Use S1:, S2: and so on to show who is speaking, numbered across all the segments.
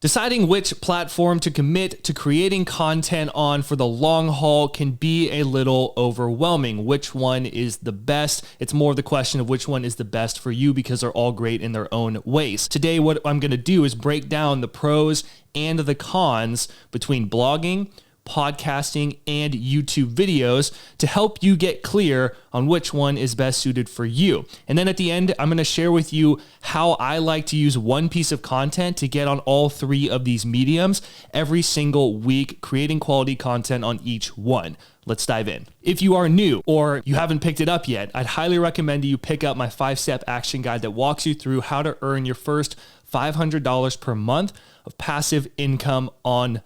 S1: Deciding which platform to commit to creating content on for the long haul can be a little overwhelming. Which one is the best? It's more of the question of which one is the best for you because they're all great in their own ways. Today, what I'm going to do is break down the pros and the cons between blogging, podcasting, and YouTube videos to help you get clear on which one is best suited for you. And then at the end, I'm going to share with you how I like to use one piece of content to get on all three of these mediums every single week, creating quality content on each one. Let's dive in. If you are new or you haven't picked it up yet, I'd highly recommend you pick up my 5-step action guide that walks you through how to earn your first $500 per month of passive income online.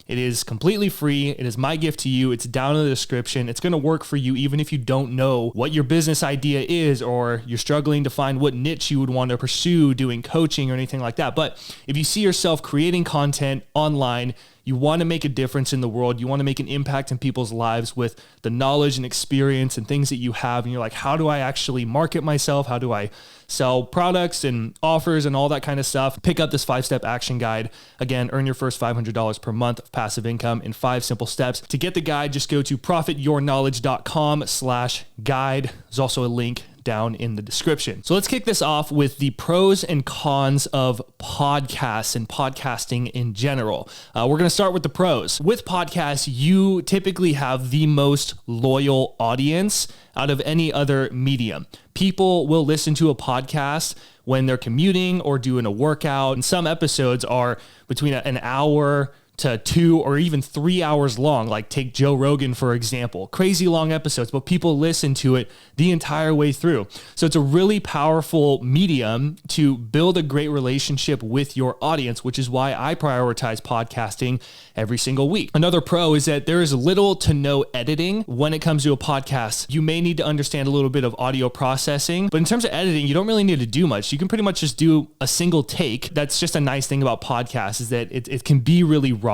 S1: It is completely free. It is my gift to you. It's down in the description. It's going to work for you even if you don't know what your business idea is or you're struggling to find what niche you would want to pursue doing coaching or anything like that. But if you see yourself creating content online, you want to make a difference in the world. You want to make an impact in people's lives with the knowledge and experience and things that you have. And you're like, how do I actually market myself? How do I sell products and offers and all that kind of stuff? Pick up this 5-step action guide. Again, earn your first $500 per month of passive income in 5 simple steps. To get the guide, just go to profityourknowledge.com/guide. There's also a link down in the description. So let's kick this off with the pros and cons of podcasts and podcasting in general. We're going to start with the pros. With podcasts, you typically have the most loyal audience out of any other medium. People will listen to a podcast when they're commuting or doing a workout. And some episodes are between an hour to 2 or even 3 hours long. Like take Joe Rogan, for example, crazy long episodes, but people listen to it the entire way through. So it's a really powerful medium to build a great relationship with your audience, which is why I prioritize podcasting every single week. Another pro is that there is little to no editing when it comes to a podcast. You may need to understand a little bit of audio processing, but in terms of editing, you don't really need to do much. You can pretty much just do a single take. That's just a nice thing about podcasts is that it can be really raw,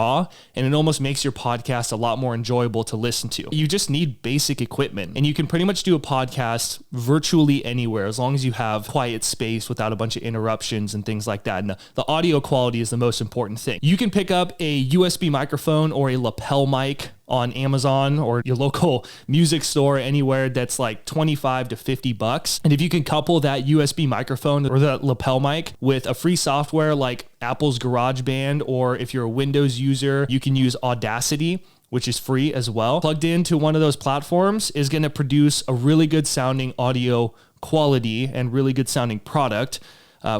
S1: and it almost makes your podcast a lot more enjoyable to listen to. You just need basic equipment, and you can pretty much do a podcast virtually anywhere as long as you have quiet space without a bunch of interruptions and things like that. And the audio quality is the most important thing. You can pick up a USB microphone or a lapel mic on Amazon or your local music store anywhere that's like $25 to $50. And if you can couple that USB microphone or the lapel mic with a free software like Apple's GarageBand, or if you're a Windows user, you can use Audacity, which is free as well. Plugged into one of those platforms is going to produce a really good sounding audio quality and really good sounding product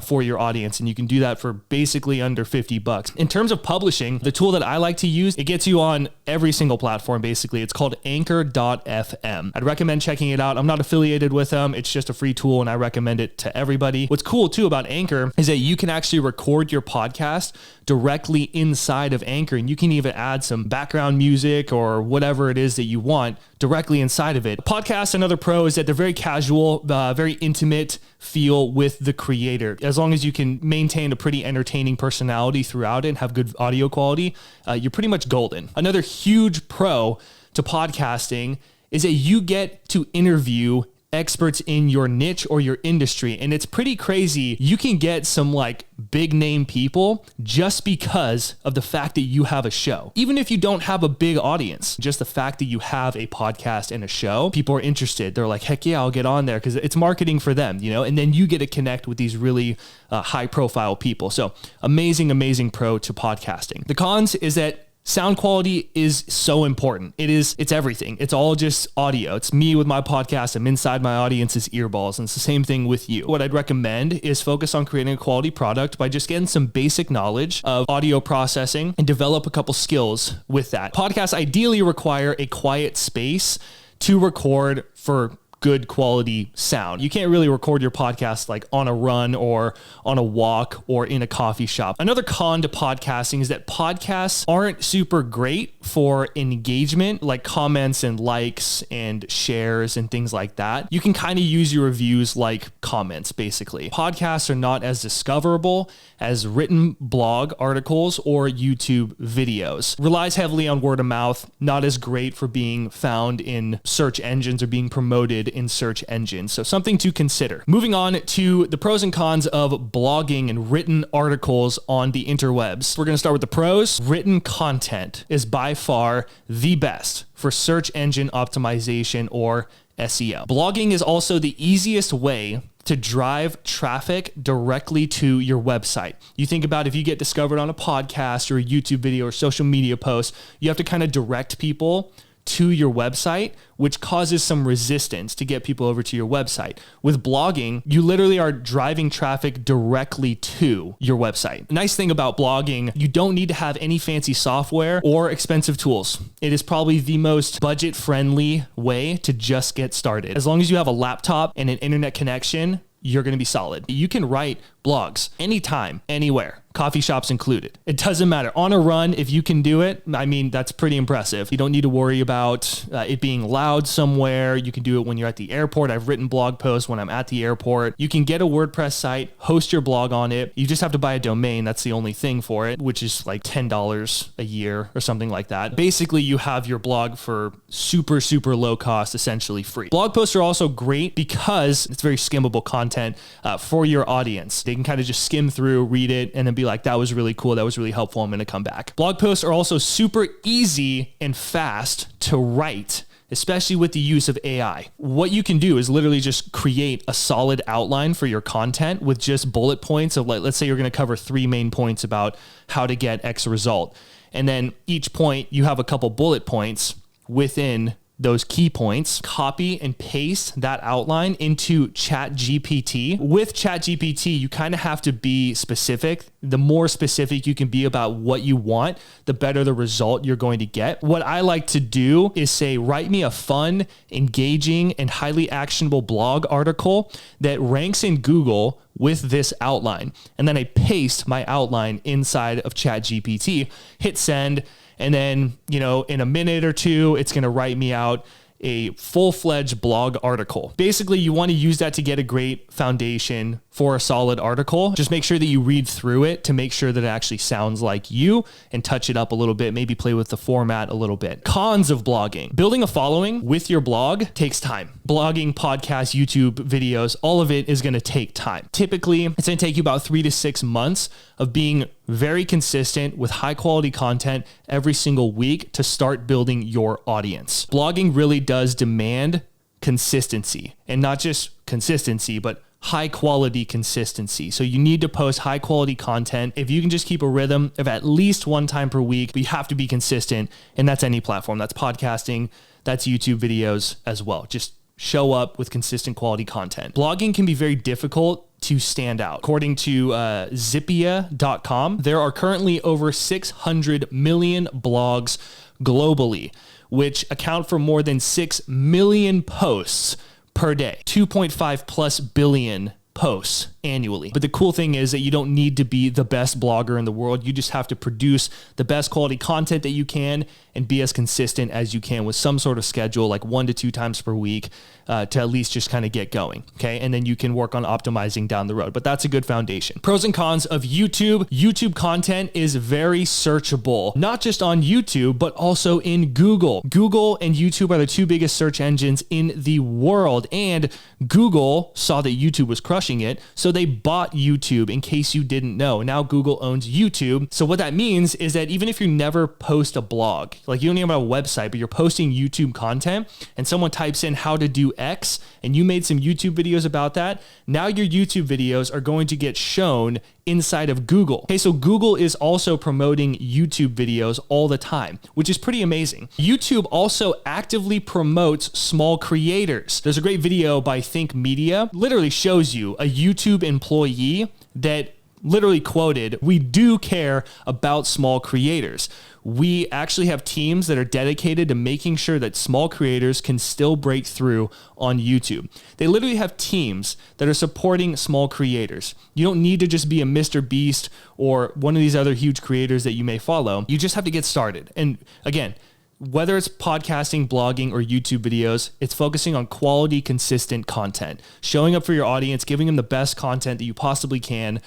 S1: for your audience. And you can do that for basically under $50. In terms of publishing, the tool that I like to use, it gets you on every single platform, basically. It's called Anchor.fm. I'd recommend checking it out. I'm not affiliated with them. It's just a free tool and I recommend it to everybody. What's cool too about Anchor is that you can actually record your podcast directly inside of Anchor, and you can even add some background music or whatever it is that you want directly inside of it. Podcasts, another pro is that they're very casual, very intimate feel with the creator. As long as you can maintain a pretty entertaining personality throughout it and have good audio quality, you're pretty much golden. Another huge pro to podcasting is that you get to interview experts in your niche or your industry. And it's pretty crazy. You can get some like big name people just because of the fact that you have a show. Even if you don't have a big audience, just the fact that you have a podcast and a show, people are interested. They're like, heck yeah, I'll get on there because it's marketing for them, you know, and then you get to connect with these really high profile people. So amazing pro to podcasting. The cons is that sound quality is so important. It's everything. It's all just audio. It's me with my podcast. I'm inside my audience's earballs. And it's the same thing with you. What I'd recommend is focus on creating a quality product by just getting some basic knowledge of audio processing and develop a couple skills with that. Podcasts ideally require a quiet space to record for good quality sound. You can't really record your podcast like on a run or on a walk or in a coffee shop. Another con to podcasting is that podcasts aren't super great for engagement, like comments and likes and shares and things like that. You can kind of use your reviews like comments, basically. Podcasts are not as discoverable as written blog articles or YouTube videos. Relies heavily on word of mouth, not as great for being found in search engines or being promoted in search engines. So something to consider. Moving on to the pros and cons of blogging and written articles on the interwebs. We're going to start with the pros. Written content is by far the best for search engine optimization or SEO. Blogging is also the easiest way to drive traffic directly to your website. You think about if you get discovered on a podcast or a YouTube video or social media post, you have to kind of direct people to your website, which causes some resistance to get people over to your website. With blogging, you literally are driving traffic directly to your website. The nice thing about blogging, you don't need to have any fancy software or expensive tools. It is probably the most budget-friendly way to just get started. As long as you have a laptop and an internet connection, you're going to be solid. You can write blogs anytime, anywhere, coffee shops included. It doesn't matter. On a run, if you can do it, I mean, that's pretty impressive. You don't need to worry about it being loud somewhere. You can do it when you're at the airport. I've written blog posts when I'm at the airport. You can get a WordPress site, host your blog on it. You just have to buy a domain. That's the only thing for it, which is like $10 a year or something like that. Basically, you have your blog for super, super low cost, essentially free. Blog posts are also great because it's very skimmable content for your audience. They can kind of just skim through, read it, and then be like, that was really cool. That was really helpful. I'm going to come back. Blog posts are also super easy and fast to write, especially with the use of AI. What you can do is literally just create a solid outline for your content with just bullet points of, like, let's say you're going to cover 3 main points about how to get X result. And then each point you have a couple bullet points within those key points, copy and paste that outline into ChatGPT. With ChatGPT, you kind of have to be specific. The more specific you can be about what you want, the better the result you're going to get. What I like to do is say, write me a fun, engaging, and highly actionable blog article that ranks in Google with this outline. And then I paste my outline inside of ChatGPT, hit send, and then, in a minute or two, it's going to write me out a full-fledged blog article. Basically, you want to use that to get a great foundation for a solid article. Just make sure that you read through it to make sure that it actually sounds like you and touch it up a little bit, maybe play with the format a little bit. Cons of blogging. Building a following with your blog takes time. Blogging, podcasts, YouTube videos, all of it is going to take time. Typically, it's going to take you about 3 to 6 months of being very consistent with high quality content every single week to start building your audience. Blogging really does demand consistency, and not just consistency, but high quality consistency. So you need to post high quality content. If you can just keep a rhythm of at least 1 time per week, but you have to be consistent, and that's any platform. That's podcasting, that's YouTube videos as well. Just show up with consistent quality content. Blogging can be very difficult to stand out. According to Zippia.com, there are currently over 600 million blogs globally, which account for more than 6 million posts per day, 2.5 plus billion posts annually. But the cool thing is that you don't need to be the best blogger in the world. You just have to produce the best quality content that you can and be as consistent as you can with some sort of schedule, like 1 to 2 times per week, to at least just kind of get going. Okay. And then you can work on optimizing down the road, but that's a good foundation. Pros and cons of YouTube. YouTube content is very searchable, not just on YouTube, but also in Google. Google and YouTube are the 2 biggest search engines in the world. And Google saw that YouTube was crushing it, so they bought YouTube, in case you didn't know. Now Google owns YouTube. So what that means is that even if you never post a blog, like you don't even have a website, but you're posting YouTube content, and someone types in how to do X, and you made some YouTube videos about that, now your YouTube videos are going to get shown inside of Google. Okay, so Google is also promoting YouTube videos all the time, which is pretty amazing. YouTube also actively promotes small creators. There's a great video by Think Media, literally shows you a YouTube employee that literally quoted, "We do care about small creators. We actually have teams that are dedicated to making sure that small creators can still break through on YouTube." They literally have teams that are supporting small creators. You don't need to just be a Mr. Beast or one of these other huge creators that you may follow. You just have to get started. And again, whether it's podcasting, blogging, or YouTube videos, it's focusing on quality, consistent content, showing up for your audience, giving them the best content that you possibly can,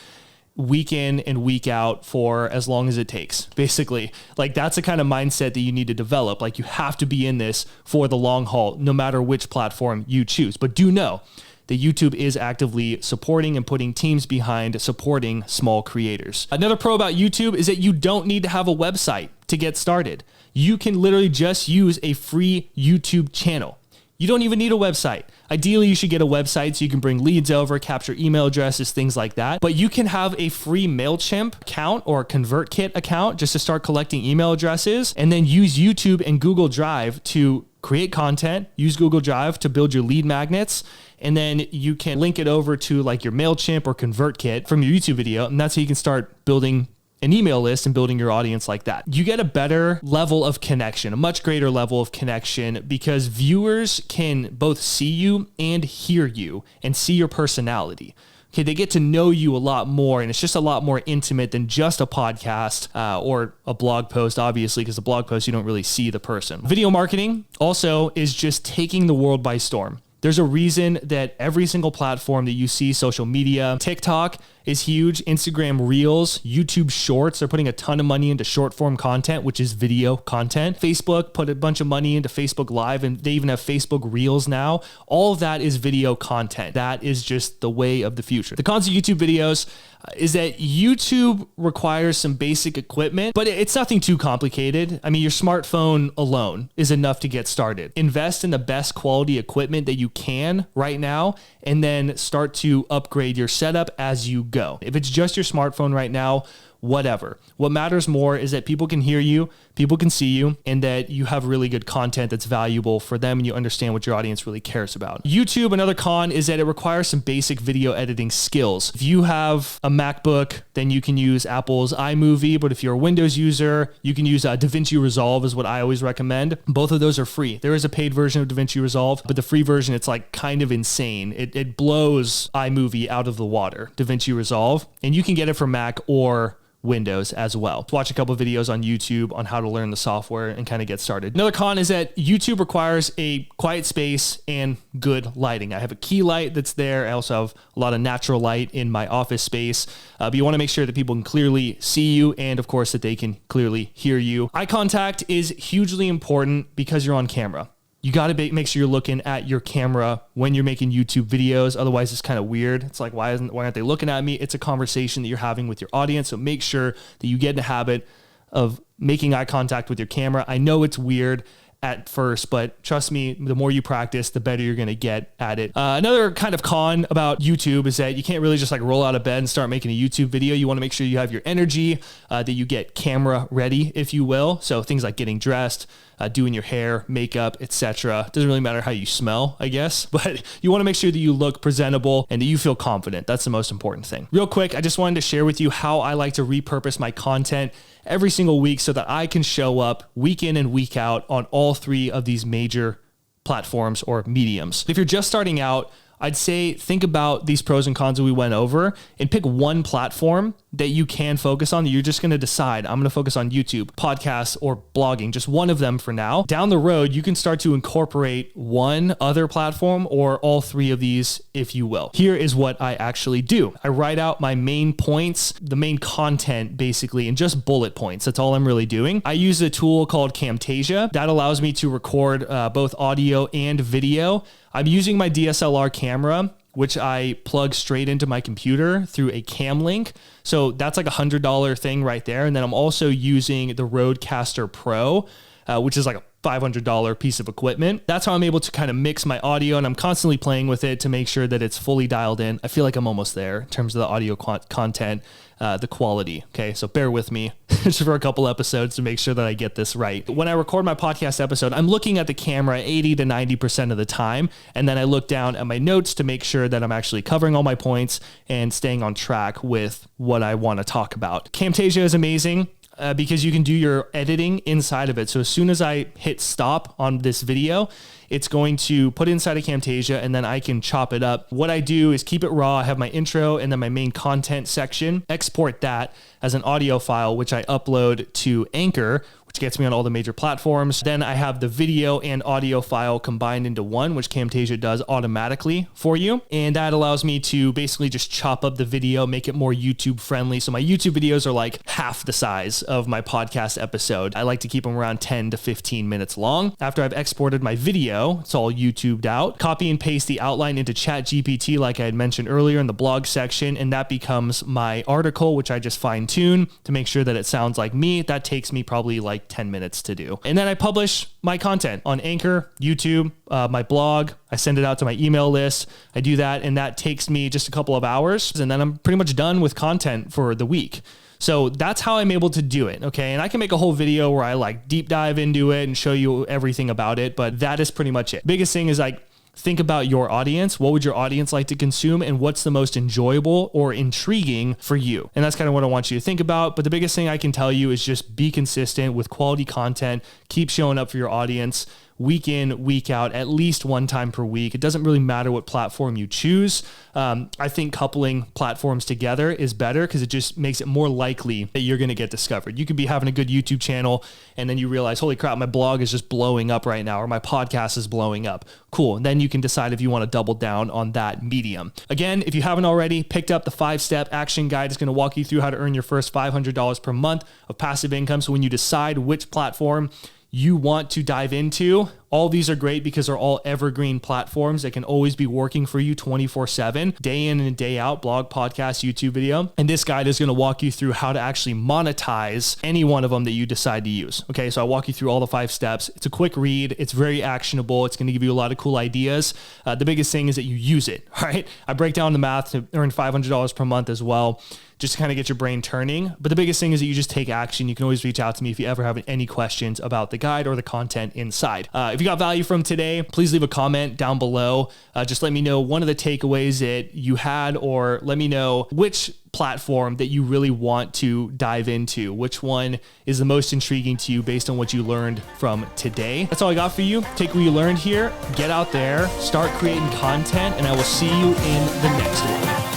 S1: week in and week out for as long as it takes. Basically, like that's the kind of mindset that you need to develop. Like you have to be in this for the long haul, no matter which platform you choose. But do know that YouTube is actively supporting and putting teams behind supporting small creators. Another pro about YouTube is that you don't need to have a website to get started. You can literally just use a free YouTube channel. You don't even need a website. Ideally, you should get a website so you can bring leads over, capture email addresses, things like that. But you can have a free MailChimp account or a ConvertKit account just to start collecting email addresses, and then use YouTube and Google Drive to create content, use Google Drive to build your lead magnets, and then you can link it over to like your MailChimp or ConvertKit from your YouTube video. And that's how you can start building an email list and building your audience like that. You get a better level of connection, a much greater level of connection, because viewers can both see you and hear you and see your personality. Okay, they get to know you a lot more, and it's just a lot more intimate than just a podcast or a blog post, obviously, because the blog post, you don't really see the person. Video marketing also is just taking the world by storm. There's a reason that every single platform that you see, social media, TikTok is huge, Instagram Reels, YouTube Shorts, they're putting a ton of money into short form content, which is video content. Facebook put a bunch of money into Facebook Live, and they even have Facebook Reels now. All of that is video content. That is just the way of the future. The cons of YouTube videos is that YouTube requires some basic equipment, but it's nothing too complicated. I mean, your smartphone alone is enough to get started. Invest in the best quality equipment that you can right now, and then start to upgrade your setup as you go. If it's just your smartphone right now, whatever. What matters more is that people can hear you, people can see you, and that you have really good content that's valuable for them and you understand what your audience really cares about. YouTube, another con is that it requires some basic video editing skills. If you have a MacBook, then you can use Apple's iMovie, but if you're a Windows user, you can use DaVinci Resolve is what I always recommend. Both of those are free. There is a paid version of DaVinci Resolve, but the free version, it's like kind of insane. It blows iMovie out of the water, DaVinci Resolve, and you can get it for Mac or Windows as well. Watch a couple of videos on YouTube on how to learn the software and kind of get started. Another con is that YouTube requires a quiet space and good lighting. I have a key light that's there. I also have a lot of natural light in my office space, but you want to make sure that people can clearly see you and of course that they can clearly hear you. Eye contact is hugely important because you're on camera. You got to make sure you're looking at your camera when you're making YouTube videos. Otherwise, it's kind of weird. It's like, why aren't they looking at me? It's a conversation that you're having with your audience. So make sure that you get in the habit of making eye contact with your camera. I know it's weird at first, but trust me, the more you practice, the better you're going to get at it. Another kind of con about YouTube is that you can't really just like roll out of bed and start making a YouTube video. You want to make sure you have your energy, that you get camera ready, if you will. So things like getting dressed, doing your hair, makeup, etc. Doesn't really matter how you smell, I guess, but you want to make sure that you look presentable and that you feel confident. That's the most important thing. Real quick, I just wanted to share with you how I like to repurpose my content every single week so that I can show up week in and week out on all three of these major platforms or mediums. If you're just starting out, I'd say think about these pros and cons that we went over and pick one platform that you can focus on. You're just going to decide, I'm going to focus on YouTube, podcasts, or blogging, just one of them for now. Down the road, you can start to incorporate one other platform or all three of these, if you will. Here is what I actually do. I write out my main points, the main content basically, and just bullet points. That's all I'm really doing. I use a tool called Camtasia that allows me to record both audio and video. I'm using my DSLR camera, which I plug straight into my computer through a cam link. So that's like $100 thing right there. And then I'm also using the Rodecaster Pro, which is like a $500 piece of equipment. That's how I'm able to kind of mix my audio, and I'm constantly playing with it to make sure that it's fully dialed in. I feel like I'm almost there in terms of the audio content, the quality. Okay, so bear with me just for a couple episodes to make sure that I get this right. When I record my podcast episode, I'm looking at the camera 80 to 90% of the time, and then I look down at my notes to make sure that I'm actually covering all my points and staying on track with what I want to talk about. Camtasia is amazing. Because you can do your editing inside of it. So as soon as I hit stop on this video, it's going to put it inside of Camtasia and then I can chop it up. What I do is keep it raw. I have my intro and then my main content section, export that as an audio file, which I upload to Anchor, which which gets me on all the major platforms. Then I have the video and audio file combined into one, which Camtasia does automatically for you. And that allows me to basically just chop up the video, make it more YouTube friendly. So my YouTube videos are like half the size of my podcast episode. I like to keep them around 10 to 15 minutes long. After I've exported my video, it's all YouTubed out, copy and paste the outline into ChatGPT like I had mentioned earlier in the blog section, and that becomes my article, which I just fine tune to make sure that it sounds like me. That takes me probably like 10 minutes to do. And then I publish my content on Anchor, YouTube, my blog. I send it out to my email list. I do that, and that takes me just a couple of hours, and then I'm pretty much done with content for the week. So that's how I'm able to do it. Okay. And I can make a whole video where I like deep dive into it and show you everything about it, but that is pretty much it. Biggest thing is like, think about your audience. What would your audience like to consume, and what's the most enjoyable or intriguing for you? And that's kind of what I want you to think about. But the biggest thing I can tell you is just be consistent with quality content. Keep showing up for your audience week in, week out, at least one time per week. It doesn't really matter what platform you choose. I think coupling platforms together is better because it just makes it more likely that you're going to get discovered. You could be having a good YouTube channel and then you realize, holy crap, my blog is just blowing up right now, or my podcast is blowing up. Cool. And then you can decide if you want to double down on that medium. Again, if you haven't already, picked up the 5-step action guide. It's going to walk you through how to earn your first $500 per month of passive income. So when you decide which platform you want to dive into, all these are great because they're all evergreen platforms that can always be working for you 24/7, day in and day out, blog, podcast, YouTube video. And this guide is going to walk you through how to actually monetize any one of them that you decide to use. Okay, so I walk you through all the 5 steps. It's a quick read. It's very actionable. It's going to give you a lot of cool ideas. The biggest thing is that you use it, right? I break down the math to earn $500 per month as well, just to kind of get your brain turning. But the biggest thing is that you just take action. You can always reach out to me if you ever have any questions about the guide or the content inside. If you got value from today, please leave a comment down below. Just let me know one of the takeaways that you had, or let me know which platform that you really want to dive into. Which one is the most intriguing to you based on what you learned from today? That's all I got for you. Take what you learned here, get out there, start creating content, and I will see you in the next one.